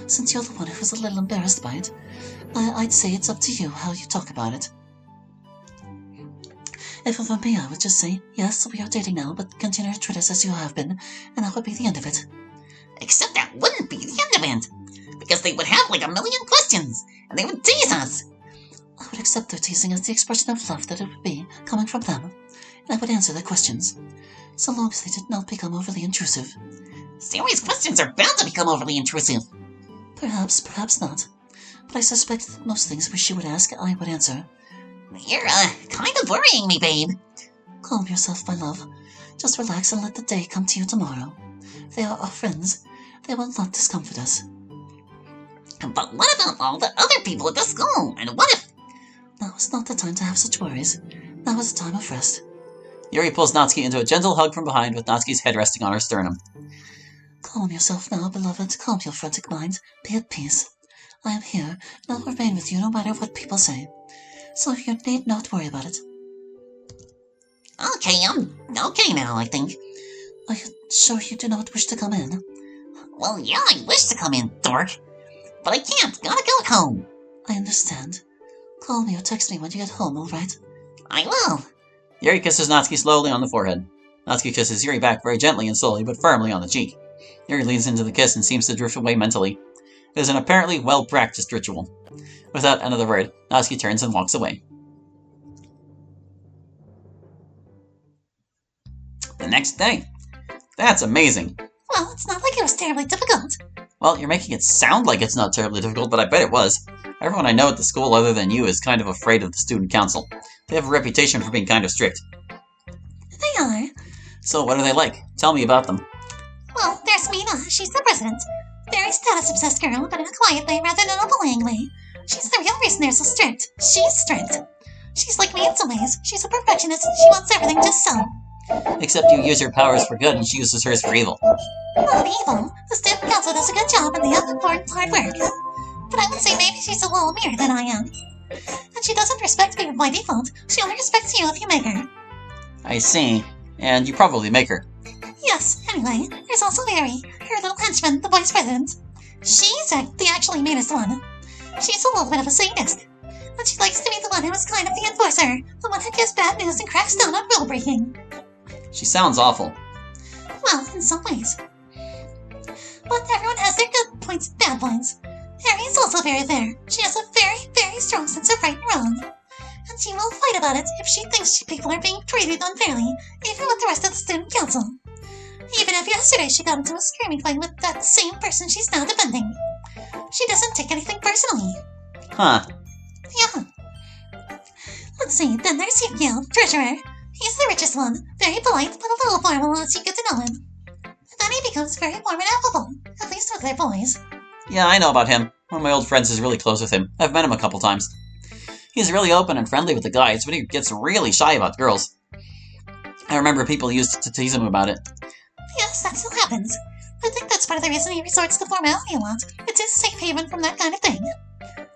Since you're the one who's a little embarrassed by it, I'd say it's up to you how you talk about it. If it were me, I would just say, yes, we are dating now, but continue to treat us as you have been, and that would be the end of it. Except that wouldn't be the end of it, because they would have like a million questions, and they would tease us. I would accept their teasing as the expression of love that it would be, coming from them, and I would answer their questions, so long as they did not become overly intrusive. Serious questions are bound to become overly intrusive. Perhaps, perhaps not, but I suspect that most things which she would ask, I would answer. You're, kind of worrying me, babe. Calm yourself, my love. Just relax and let the day come to you tomorrow. They are our friends. They will not discomfort us. But what about all the other people at the school? And what if... Now is not the time to have such worries. Now is the time of rest. Yuri pulls Natsuki into a gentle hug from behind with Natsuki's head resting on her sternum. Calm yourself now, beloved. Calm your frantic mind. Be at peace. I am here, and I'll remain with you no matter what people say. So you need not worry about it. Okay, I'm okay now, I think. Are you sure you do not wish to come in? Well, yeah, I wish to come in, dork. But I can't. Gotta go home. I understand. Call me or text me when you get home, alright? I will. Yuri kisses Natsuki slowly on the forehead. Natsuki kisses Yuri back very gently and slowly, but firmly on the cheek. Yuri leans into the kiss and seems to drift away mentally. It is an apparently well-practiced ritual. Without another word, Natsuki turns and walks away. The next day. That's amazing. Well, it's not like it was terribly difficult. Well, you're making it sound like it's not terribly difficult, but I bet it was. Everyone I know at the school other than you is kind of afraid of the student council. They have a reputation for being kind of strict. They are. So what are they like? Tell me about them. Well, there's Mina. She's the president. Very status-obsessed girl, but in a quiet way rather than a bullying way. She's the real reason they're so strict. She's strict. She's like me in some ways. She's a perfectionist. She wants everything just so. Except you use your powers for good and she uses hers for evil. Not evil. The student council does a good job and they have important hard work. But I would say maybe she's a little weirder than I am. And she doesn't respect me by default. She only respects you if you make her. I see. And you probably make her. Yes, anyway, there's also Mary, her little henchman, the vice president. She's the actually meanest one. She's a little bit of a sadist. But she likes to be the one who is kind of the enforcer, the one who gives bad news and cracks down on rule breaking. She sounds awful. Well, in some ways. But everyone has their good points and bad points. Harry is also very fair. She has a very, very strong sense of right and wrong. And she will fight about it if she thinks people are being treated unfairly, even with the rest of the student council. Even if yesterday she got into a screaming fight with that same person she's now defending. She doesn't take anything personally. Huh. Yeah. Let's see, then there's Yukio, treasurer. He's the richest one, very polite, but a little formal once you get to know him. Then he becomes very warm and affable, at least with their boys. Yeah, I know about him. One of my old friends is really close with him. I've met him a couple times. He's really open and friendly with the guys, but he gets really shy about girls. I remember people used to tease him about it. Yes, that still happens. I think that's part of the reason he resorts to formality a lot. It's his safe haven from that kind of thing.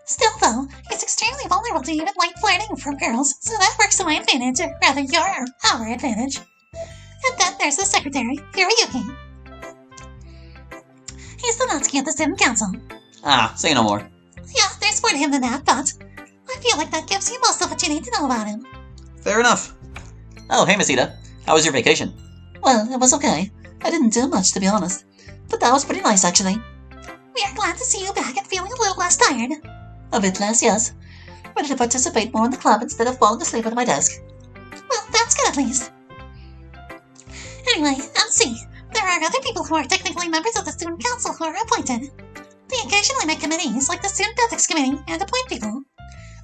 Still, though, he's extremely vulnerable to even light flirting from girls, so that works to my advantage, or rather our advantage. And then there's the secretary, Hiroyuki. He's the Natsuki at the student council. Ah, say no more. Yeah, there's more to him than that, but I feel like that gives you most of what you need to know about him. Fair enough. Oh, hey, Miss Ida. How was your vacation? Well, it was okay. I didn't do much, to be honest. But that was pretty nice, actually. We are glad to see you back and feeling a little less tired. A bit less, yes. Ready to participate more in the club instead of falling asleep at my desk. Well, that's good at least. Anyway, see, there are other people who are technically members of the student council who are appointed. They occasionally make committees, like the student ethics committee, and appoint people.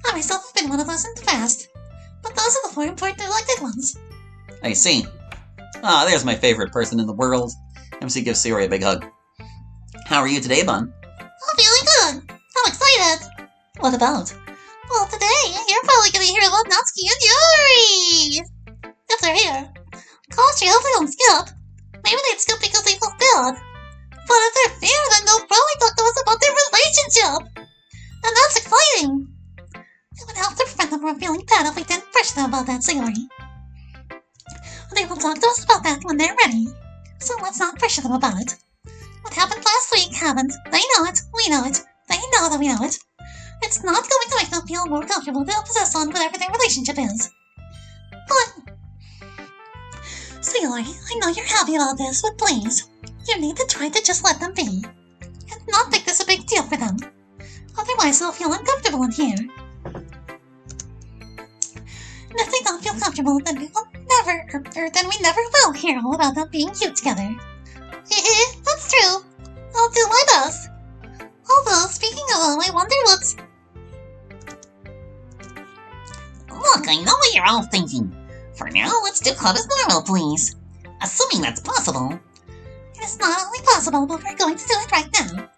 I myself have been one of those in the past. But those are the more important elected ones. I see. Ah, there's my favorite person in the world. MC gives Sayori a big hug. How are you today, Bun? I'm feeling good. I'm excited. What about? Well, today, you're probably going to hear about Natsuki and Yuri! If they're here. Of course, you hope they don't skip. Maybe they'd skip because they felt bad. But if they're here, then they'll probably talk to us about their relationship. And that's exciting. It would help to prevent them from feeling bad if we didn't push them about that, Sayori. They will talk to us about that when they're ready. So let's not pressure them about it. What happened last week happened. They know it. We know it. They know that we know it. It's not going to make them feel more comfortable to possess on whatever their relationship is. But, sweetheart, I know you're happy about this, but please, you need to try to just let them be. And not make this a big deal for them. Otherwise, they'll feel uncomfortable in here. And if they don't feel comfortable, then we will never, then we never will hear all about them being cute together. That's true. I'll do my best. Although, speaking of, I wonder what's... Look, I know what you're all thinking. For now, let's do club as normal, please. Assuming that's possible. It is not only possible, but we're going to do it right now.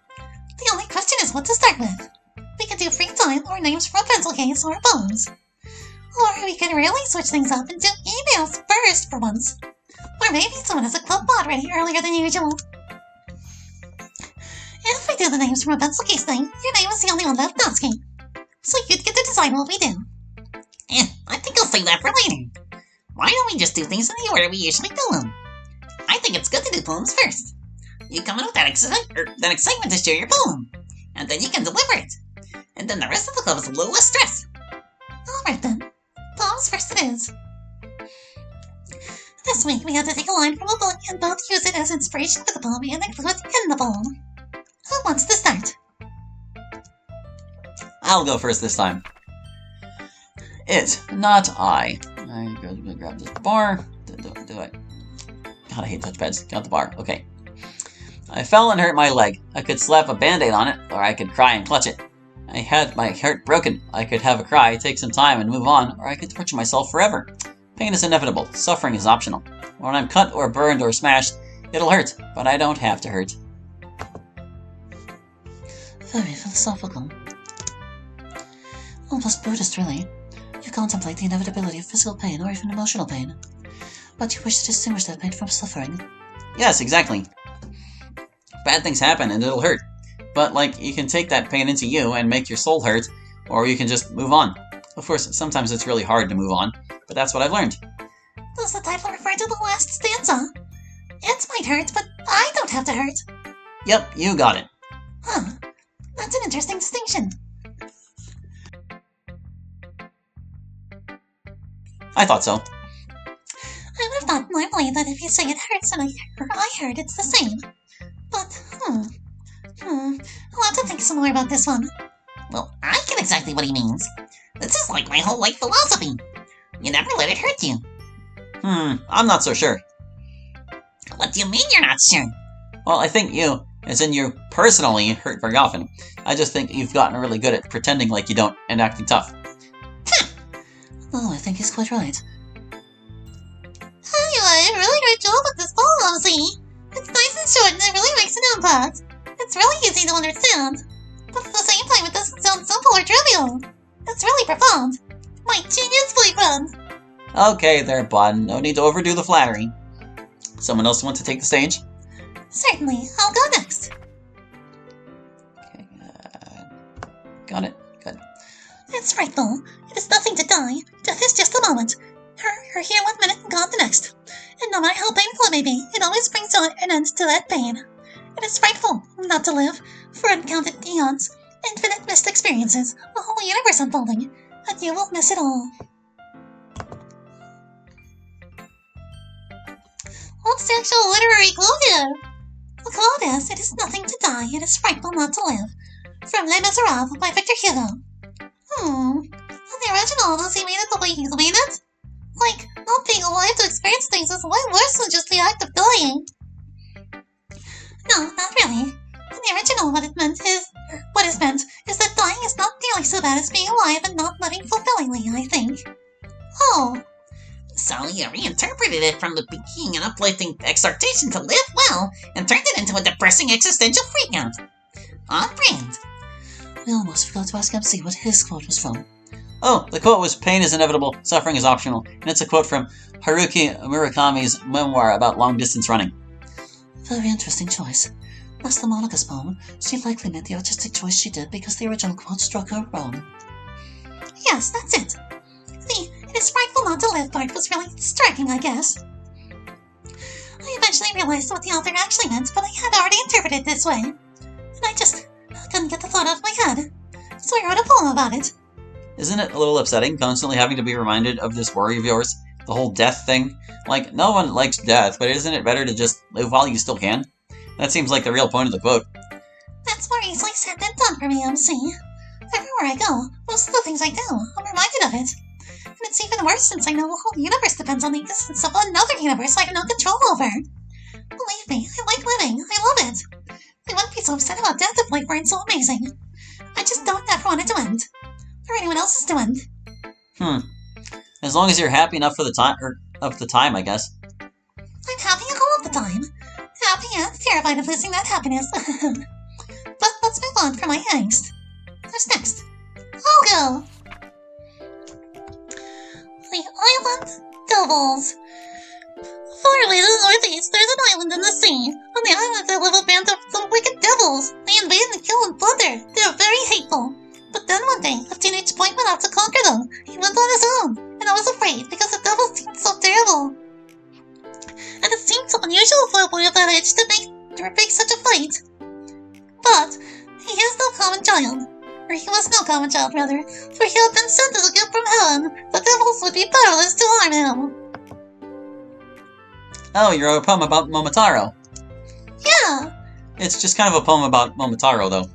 The only question is what to start with. We could do free time, or names from a pencil case, or poems. Or we could really switch things up and do emails first for once. Or maybe someone has a club bot ready earlier than usual. If we do the names from a pencil case thing, your name is the only one left asking. So you'd get to decide what we do. I think I'll save that for later. Why don't we just do things in the order we usually do them? I think it's good to do poems first. You come in with that excitement to share your poem, and then you can deliver it. And then the rest of the club is a little less stress. Alright then. Poems first it is. This week we had to take a line from a book and both use it as inspiration for the poem and include it in the poem. Who wants to start? I'll go first this time. It, not I. I'm going to grab this bar. Do it. God, I hate touchpads. Got the bar. Okay. I fell and hurt my leg. I could slap a band-aid on it, or I could cry and clutch it. I had my heart broken. I could have a cry, take some time, and move on, or I could torture myself forever. Pain is inevitable. Suffering is optional. When I'm cut or burned or smashed, it'll hurt, but I don't have to hurt. Very philosophical. Almost Buddhist, really. You contemplate the inevitability of physical pain or even emotional pain. But you wish to distinguish that pain from suffering. Yes, exactly. Bad things happen and it'll hurt. But, you can take that pain into you and make your soul hurt, or you can just move on. Of course, sometimes it's really hard to move on, but that's what I've learned. Does the title refer to the last stanza? It might hurt, but I don't have to hurt. Yep, you got it. Huh. That's an interesting distinction. I thought so. I would have thought normally that if you say it hurts and I heard, it's the same. But, I'll have to think some more about this one. Well, I get exactly what he means. This is like my whole life philosophy. You never let it hurt you. I'm not so sure. What do you mean you're not sure? Well, I think you, as in you personally, hurt very often. I just think you've gotten really good at pretending like you don't and acting tough. Oh, I think he's quite right. Anyway, really great job with this poem, see? It's nice and short and it really makes an impact. It's really easy to understand. But at the same time, it doesn't sound simple or trivial. It's really profound. My genius boyfriend. Okay there, bud. No need to overdo the flattery. Someone else want to take the stage? Certainly. I'll go next. Okay, got it. Good. It's frightful. It is nothing to die. Death is just a moment. You're here 1 minute and gone the next. And no matter how painful it may be, it always brings an end to that pain. It is frightful not to live for uncounted eons, infinite missed experiences, a whole universe unfolding, and you will miss it all. What's the actual literary quote here? The quote is, it is nothing to die, it is frightful not to live. From Les Miserables by Victor Hugo. In the original, does he mean it the way he's made it? Like, not being alive to experience things is way worse than just the act of dying. No, not really. In the original, what is meant is that dying is not nearly so bad as being alive and not living fulfillingly, I think. Oh. So you reinterpreted it from the being an uplifting exhortation to live well and turned it into a depressing existential freakout. On brand. We almost forgot to ask MC what his quote was from. Oh, the quote was, "Pain is inevitable, suffering is optional," and it's a quote from Haruki Murakami's memoir about long-distance running. Very interesting choice. As the Monica's poem, she likely meant the artistic choice she did because the original quote struck her wrong. Yes, that's it. The "it is frightful not to live" part was really striking, I guess. I eventually realized what the author actually meant, but I had already interpreted it this way. And I poem about it. Isn't it a little upsetting, constantly having to be reminded of this worry of yours? The whole death thing? Like, no one likes death, but isn't it better to just live while you still can? That seems like the real point of the quote. That's more easily said than done for me, MC. Everywhere I go, most of the things I do, I'm reminded of it. And it's even worse since I know the whole universe depends on the existence of another universe I have no control over. Believe me, I like living. I love it. I wouldn't be so upset about death if life weren't so amazing. I just don't ever want it to end. Or anyone else's to end. As long as you're happy enough for the time, I guess. I'm happy all of the time. Happy and terrified of losing that happiness. But let's move on from my angst. Who's next? I'll go. The Island Devils. Far away to the northeast, there's an island in the sea. On the island there live a band of some wicked devils. They invade and kill and plunder. They are very hateful. But then one day, a teenage boy went out to conquer them. He went on his own, and I was afraid because the devils seemed so terrible. And it seemed so unusual for a boy of that age to make such a fight. But he is no common child. Or he was no common child, rather, for he had been sent as a gift from heaven. The devils would be powerless to harm him. Oh, you wrote a poem about Momotaro. Yeah. It's just kind of a poem about Momotaro, though.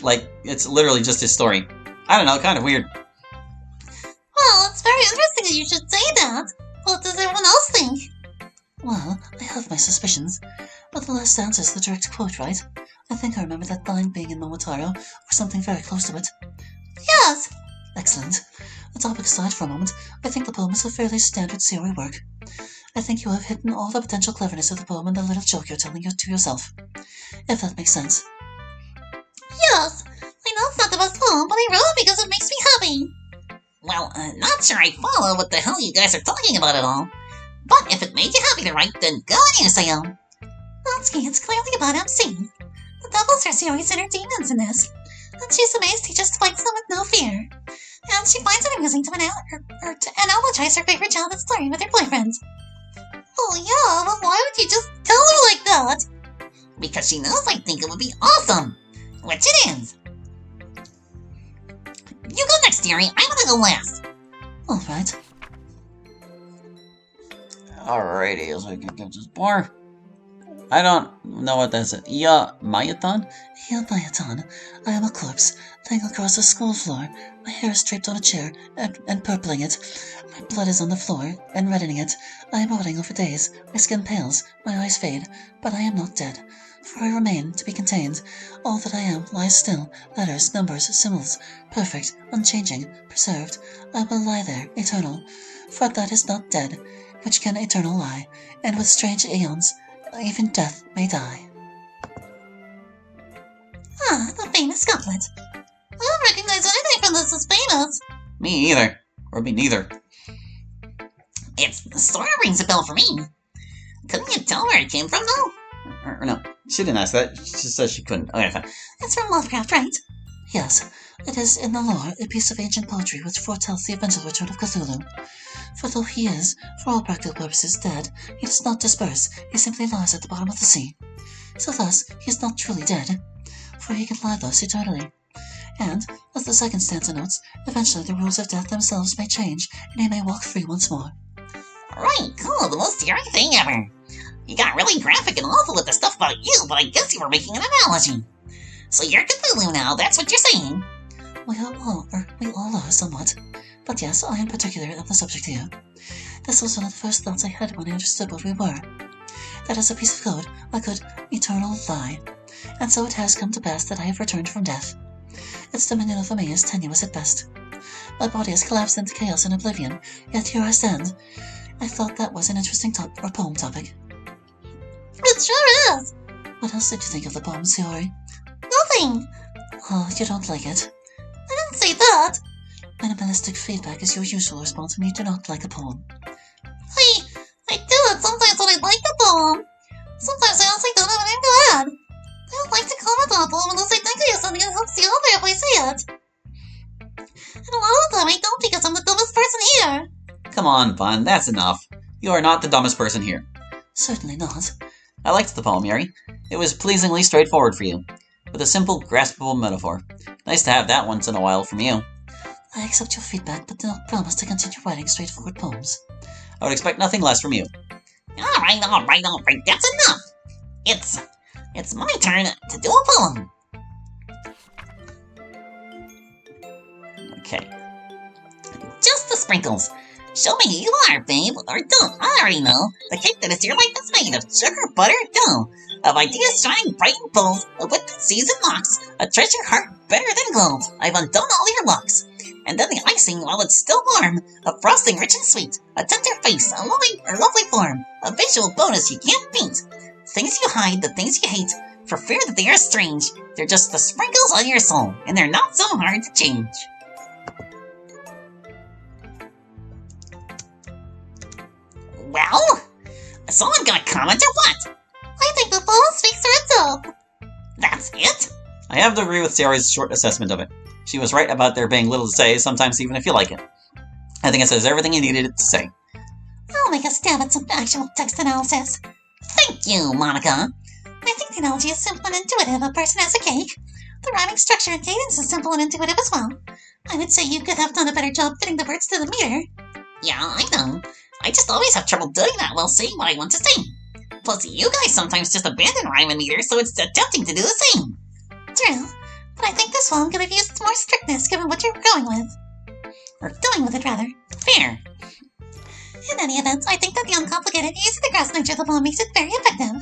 Like, it's literally just his story. I don't know, kind of weird. Well, it's very interesting that you should say that. What does everyone else think? Well, I have my suspicions. But the last stanza is the direct quote, right? I think I remember that line being in Momotaro, or something very close to it. Yes! Excellent. The topic aside for a moment, I think the poem is a fairly standard CRE work. I think you have hidden all the potential cleverness of the poem in the little joke you're telling to yourself. If that makes sense. Yes! I know it's not the best poem, but I wrote it because it makes me happy. Well, not sure I follow what the hell you guys are talking about at all. But if it made you happy to write, then go on, Sayo. Natsuki, it's clearly about MC. The devils are Sayori's inner demons in this. And she's amazed he just fights them with no fear. And she finds it amusing to analogize her favorite childhood story with her boyfriend. Oh yeah, but why would you just tell her like that? Because she knows I think it would be awesome. Which it is. You go next, dearie. I'm gonna go last. Alright. Alrighty, as we can get this bar. I don't know what that's. Mayathon? Mayathon. I am a corpse, lying across the school floor. My hair is draped on a chair and purpling it. My blood is on the floor and reddening it. I am rotting over days. My skin pales, my eyes fade, but I am not dead. For I remain to be contained. All that I am lies still. Letters, numbers, symbols, perfect, unchanging, preserved. I will lie there, eternal. For that is not dead, which can eternal lie, and with strange aeons, even death may die. Ah, the famous couplet. I don't recognize anything from this as famous. Me either. Or me neither. It sort of rings a bell for me. Couldn't you tell where it came from, though? Or no, she didn't ask that. She just said she couldn't. Okay, fine. It's from Lovecraft, right? Yes, it is in the lore a piece of ancient poetry which foretells the eventual return of Cthulhu. For though he is, for all practical purposes, dead, he does not disperse, he simply lies at the bottom of the sea. So thus, he is not truly dead, for he can lie thus eternally. And, as the second stanza notes, eventually the rules of death themselves may change, and he may walk free once more. Right, cool, the most scary thing ever. You got really graphic and awful with the stuff about you, but I guess you were making an analogy. So you're Cthulhu now, that's what you're saying. We all are somewhat. But yes, I in particular am the subject here. This was one of the first thoughts I had when I understood what we were. That as a piece of code, I could eternal lie. And so it has come to pass that I have returned from death. Its dominion over me is tenuous at best. My body has collapsed into chaos and oblivion, yet here I stand. I thought that was an interesting poem topic. It sure is! What else did you think of the poem, Sayori? Nothing! Oh, you don't like it. I didn't say that! Minimalistic feedback is your usual response when you do not like a poem. I do it sometimes when I like the poem. Sometimes I honestly don't have anything to add. I don't like to comment on a poem unless I think I have something that helps the author if I say it. And a lot of the time I don't because I'm the dumbest person here. Come on, Bun, that's enough. You are not the dumbest person here. Certainly not. I liked the poem, Yuri. It was pleasingly straightforward for you. with a simple, graspable metaphor. Nice to have that once in a while from you. I accept your feedback, but do not promise to continue writing straightforward poems. I would expect nothing less from you. Alright, that's enough! It's my turn to do a poem. Okay. Just the sprinkles. Show me who you are, babe, or don't. I already know. The cake that is your life is made of sugar, butter, dough. Of ideas shining bright and bold, a wit that sees and mocks, a treasure heart better than gold. I've undone all your locks. And then the icing while it's still warm, a frosting rich and sweet, a tender face, a lovely form, a visual bonus you can't beat. Things you hide, the things you hate, for fear that they are strange. They're just the sprinkles on your soul, and they're not so hard to change. Well, someone got a comment or what? I think the poem speaks for itself. That's it? I have to agree with Sayori's short assessment of it. She was right about there being little to say, sometimes even if you like it. I think it says everything you needed it to say. I'll make a stab at some actual text analysis. Thank you, Monica. I think the analogy is simple and intuitive. A person has a cake. The rhyming structure and cadence is simple and intuitive as well. I would say you could have done a better job fitting the words to the meter. Yeah, I know. I just always have trouble doing that while saying what I want to say. Plus, you guys sometimes just abandon rhyme and meter, so it's tempting to do the same. True, but I think this one could have used more strictness given what you're going with. Or doing with it, rather. Fair. In any event, I think that the uncomplicated, easy-to-grasp nature of the poem makes it very effective.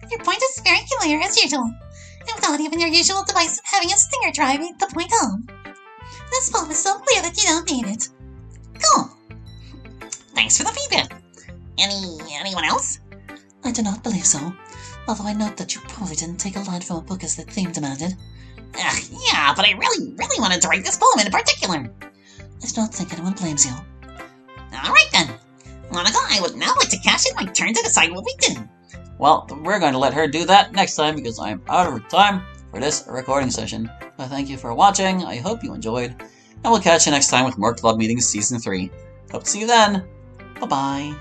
Your point is very clear as usual, and without even your usual device of having a stinger driving the point home. This poem is so clear that you don't need it. Cool. Thanks for the feedback. Anyone else? I do not believe so, although I note that you probably didn't take a line from a book as the theme demanded. Yeah, but I really wanted to write this poem in particular. I do not think anyone blames you. Alright then. Monica, I would now like to cash in my turn to decide what we did. Well, we're going to let her do that next time because I'm out of time for this recording session. So thank you for watching, I hope you enjoyed, and we'll catch you next time with more Club Meetings Season 3. Hope to see you then. Bye-bye.